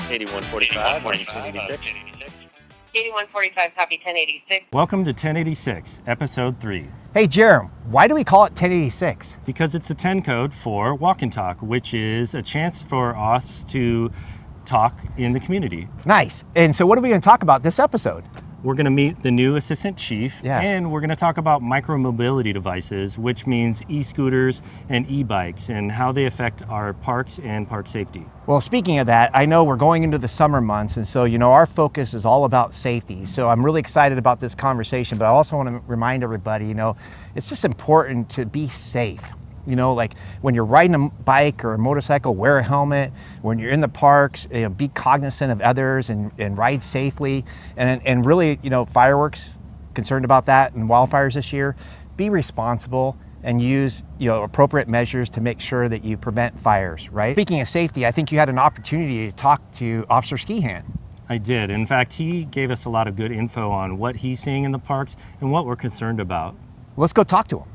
8145, 1086. 8145, copy 1086. Welcome to 1086, episode 3. Hey, Jerem, why do we call it 1086? Because it's a 10 code for Walk and Talk, which is a chance for us to talk in the community. Nice. And so what are we going to talk about this episode? We're going to meet the new assistant chief, Yeah. and we're going to talk about micromobility devices, which means e-scooters and e-bikes, and how they affect our parks and park safety. Well, speaking of that, I know we're going into the summer months, and so, our focus is all about safety. So I'm really excited about this conversation, but I also want to remind everybody, it's just important to be safe. Like when you're riding a bike or a motorcycle, wear a helmet. When you're in the parks, be cognizant of others and ride safely. And really, fireworks, concerned about that, and wildfires this year, be responsible and use appropriate measures to make sure that you prevent fires, right? Speaking of safety, I think you had an opportunity to talk to Officer Skeahan. I did. In fact, he gave us a lot of good info on what he's seeing in the parks and what we're concerned about. Let's go talk to him.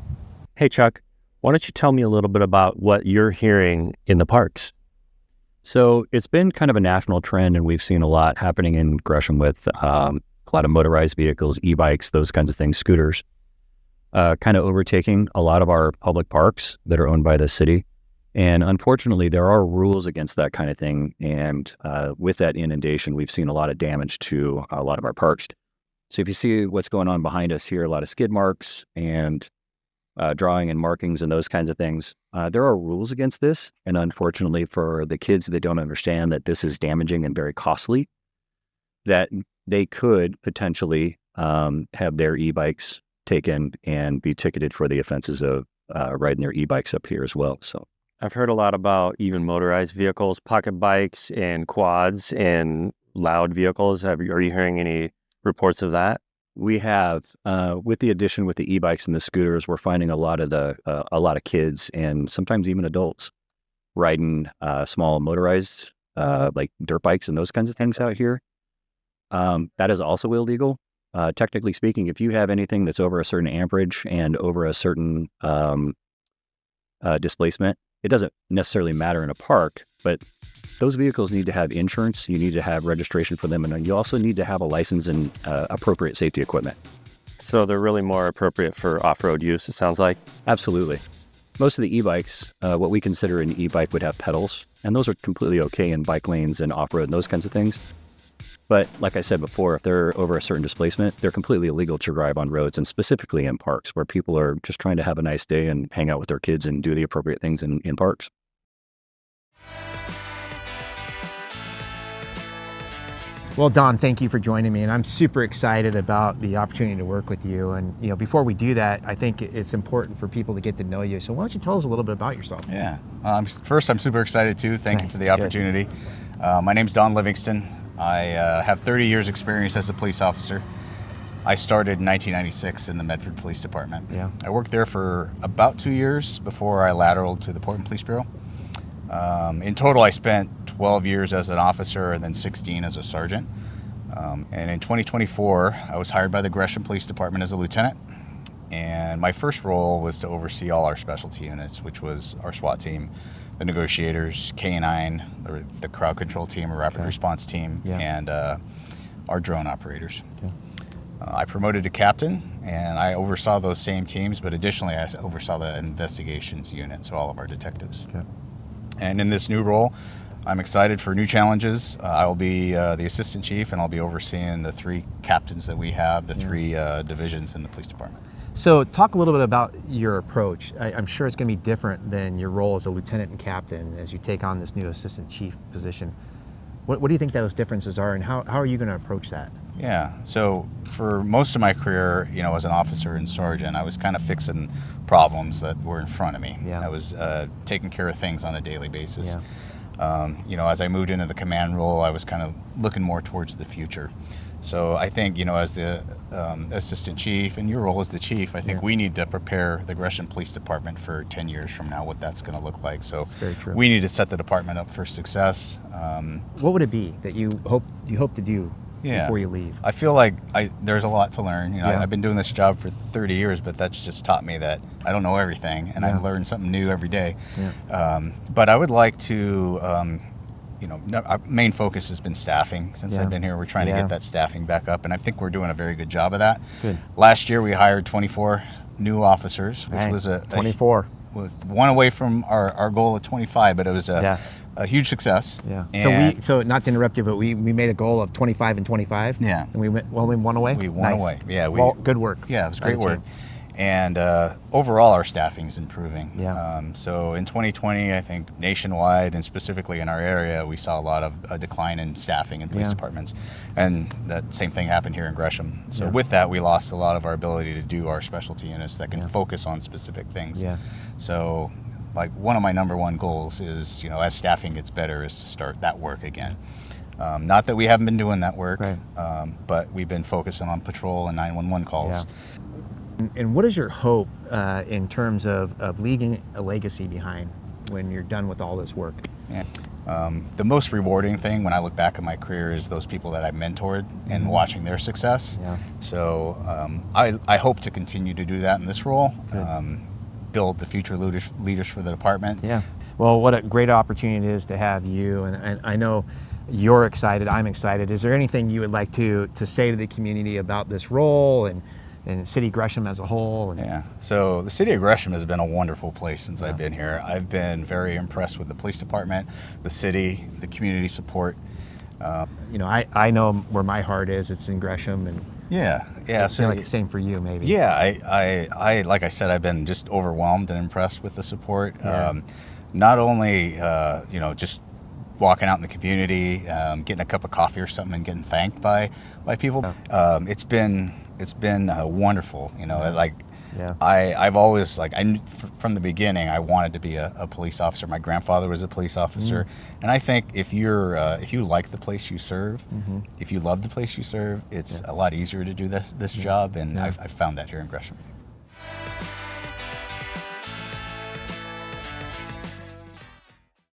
Hey, Chuck. Why don't you tell me a little bit about what you're hearing in the parks? So it's been kind of a national trend, and we've seen a lot happening in Gresham with a lot of motorized vehicles, e-bikes, those kinds of things, scooters, kind of overtaking a lot of our public parks that are owned by the city. And unfortunately, there are rules against that kind of thing. And with that inundation, we've seen a lot of damage to a lot of our parks. So if you see what's going on behind us here, a lot of skid marks and drawing and markings and those kinds of things. There are rules against this. And unfortunately for the kids that don't understand that this is damaging and very costly, that they could potentially have their e-bikes taken and be ticketed for the offenses of riding their e-bikes up here as well. So I've heard a lot about even motorized vehicles, pocket bikes and quads and loud vehicles. Are you hearing any reports of that? We have, with the addition with the e-bikes and the scooters, we're finding a lot of kids and sometimes even adults riding small motorized like dirt bikes and those kinds of things out here. That is also illegal. Technically speaking, if you have anything that's over a certain amperage and over a certain displacement, it doesn't necessarily matter in a park, but those vehicles need to have insurance, you need to have registration for them, and you also need to have a license and appropriate safety equipment. So they're really more appropriate for off-road use, it sounds like? Absolutely. Most of the e-bikes, what we consider an e-bike, would have pedals, and those are completely okay in bike lanes and off-road and those kinds of things. But like I said before, if they're over a certain displacement, they're completely illegal to drive on roads, and specifically in parks where people are just trying to have a nice day and hang out with their kids and do the appropriate things in parks. Well, Don, thank you for joining me, and I'm super excited about the opportunity to work with you. And before we do that, I think it's important for people to get to know you. So why don't you tell us a little bit about yourself? Yeah. First, I'm super excited too. Thank you for the opportunity. My name's Don Livingston. I have 30 years experience as a police officer. I started in 1996 in the Medford Police Department. Yeah. I worked there for about 2 years before I lateraled to the Portland Police Bureau. In total, I spent 12 years as an officer and then 16 as a sergeant. And in 2024, I was hired by the Gresham Police Department as a lieutenant. And my first role was to oversee all our specialty units, which was our SWAT team, the negotiators, K-9, the crowd control team, or rapid response team, and our drone operators. Okay. I promoted to captain, and I oversaw those same teams, but additionally, I oversaw the investigations unit, so all of our detectives. Okay. And in this new role, I'm excited for new challenges. I will be the assistant chief, and I'll be overseeing the 3 captains that we have, the 3 divisions in the police department. So talk a little bit about your approach. I'm sure it's going to be different than your role as a lieutenant and captain as you take on this new assistant chief position. What do you think those differences are, and how are you going to approach that? Yeah, so for most of my career, as an officer and sergeant, I was kind of fixing problems that were in front of me. Yeah. I was taking care of things on a daily basis. Yeah. As I moved into the command role, I was kind of looking more towards the future. So I think, as the assistant chief, and your role as the chief, I think we need to prepare the Gresham Police Department for 10 years from now, what that's going to look like. So very true. We need to set the department up for success. What would it be that you hope to do before you leave? I feel like there's a lot to learn. I've been doing this job for 30 years, but that's just taught me that I don't know everything, and I learn something new every day. Yeah. But I would like to our main focus has been staffing since Yeah. I've been here. We're trying to Yeah. get that staffing back up, and I think we're doing a very good job of that. Good. Last year, we hired 24 new officers, which Right. was a 24. one away from our goal of 25, but it was Yeah. a huge success. Yeah. And So not to interrupt you, but we made a goal of 25 and 25. Yeah. And we only one away. we won Nice. away. Yeah, Well, good work. Yeah, it was by great the work. team. And overall, our staffing is improving. Yeah. So in 2020, I think nationwide and specifically in our area, we saw a lot of a decline in staffing in police Yeah. departments. And that same thing happened here in Gresham. So Yeah. with that, we lost a lot of our ability to do our specialty units that can focus on specific things. Yeah. So like one of my number one goals is, as staffing gets better, is to start that work again. Not that we haven't been doing that work, Right. but we've been focusing on patrol and 911 calls. And what is your hope in terms of leaving a legacy behind when you're done with all this work? Yeah. The most rewarding thing when I look back at my career is those people that I mentored and watching their success. Yeah. So I hope to continue to do that in this role, build the future leaders for the department. Yeah. Well, what a great opportunity it is to have you. And I know you're excited. I'm excited. Is there anything you would like to say to the community about this role and City of Gresham as a whole? Yeah. So the City of Gresham has been a wonderful place since I've been here. I've been very impressed with the police department, the city, the community support. I know where my heart is. It's in Gresham, and Yeah. I feel like the same for you, maybe. Yeah, I like I said, I've been just overwhelmed and impressed with the support. Yeah. Not only just walking out in the community, getting a cup of coffee or something, and getting thanked by people. It's been wonderful. Yeah. I've always I knew from the beginning I wanted to be a police officer. My grandfather was a police officer, and I think if you like the place you serve, if you love the place you serve, it's a lot easier to do this job, and I've found that here in Gresham.